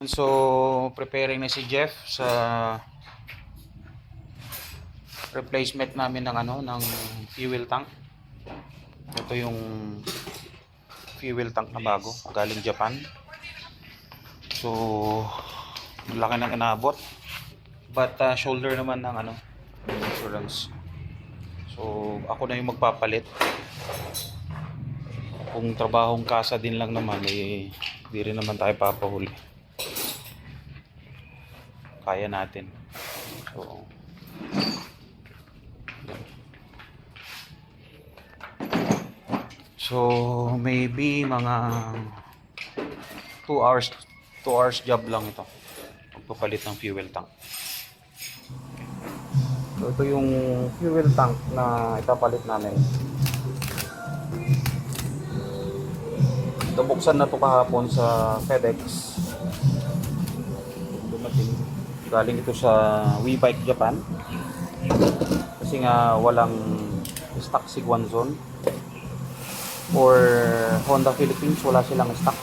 So, preparing na si Jeff sa replacement namin ng ng fuel tank. Ito yung fuel tank na bago, galing Japan. So, laki ng inabot. But shoulder naman ng insurance. So, ako na yung magpapalit. Kung trabahong kasa din lang naman, di rin naman tayo papahuli. Kaya natin. So maybe mga 2 hours job lang ito, magpapalit ng fuel tank. So ito yung fuel tank na ipapalit namin. Ito, buksan na to kahapon sa FedEx. Dumating, galing ito sa WeBike Japan kasi nga walang stock si Guanzon or Honda Philippines, wala silang stock.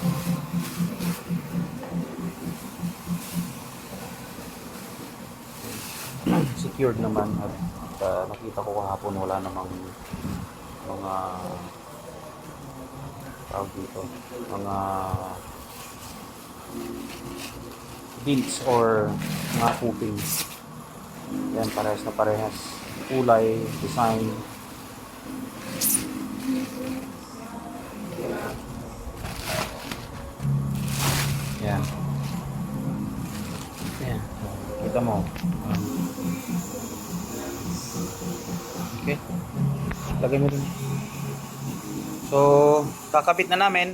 Secured naman at nakita ko kahapon wala namang mga tawag dito, mga dents or mga coatings. Yan, parehas na parehas, kulay, design. Yan. Yan. Kita mo. Okay. Lagay mo din. So, kakabit na namin.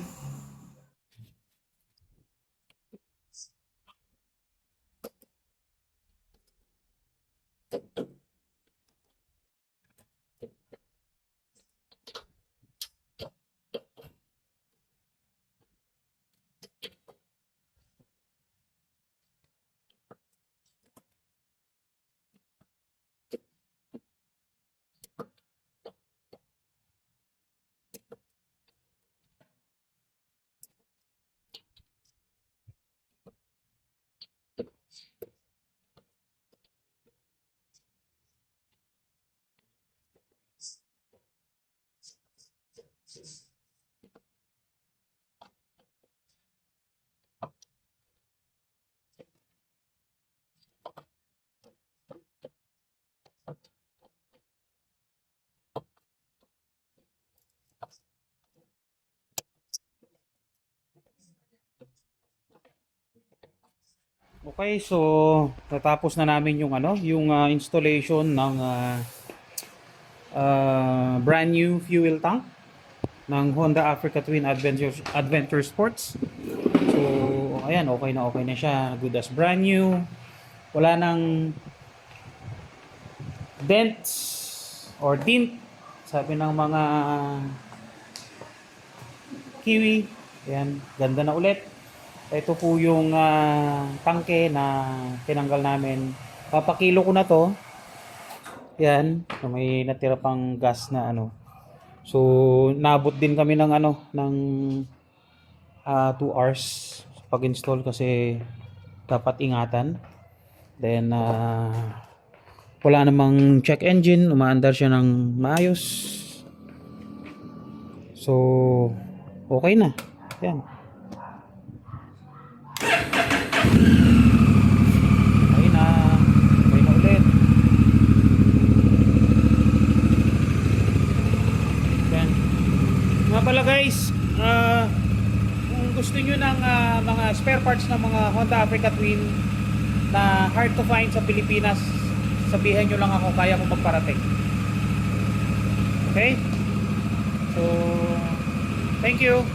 Okay, so natapos na namin yung installation ng brand new fuel tank ng Honda Africa Twin Adventure Sports. So ayan, okay na siya, good as brand new. Wala nang dents or tint, sabi ng mga Kiwi. Ayan, ganda na ulit. Ito po yung tangke na tinanggal namin. Papakilo ko na to. Yan, so may natira pang gas na So nabot din kami ng ng 2 hours pag-install kasi dapat ingatan. Then wala namang check engine, umaandar siya ng maayos. So okay na. Yan. Okay na ulit. Yan. Nga pala guys, kung gusto nyo ng mga spare parts ng mga Honda Africa Twin na hard to find sa Pilipinas, sabihan nyo lang ako, kaya ko magparating. Okay? So thank you.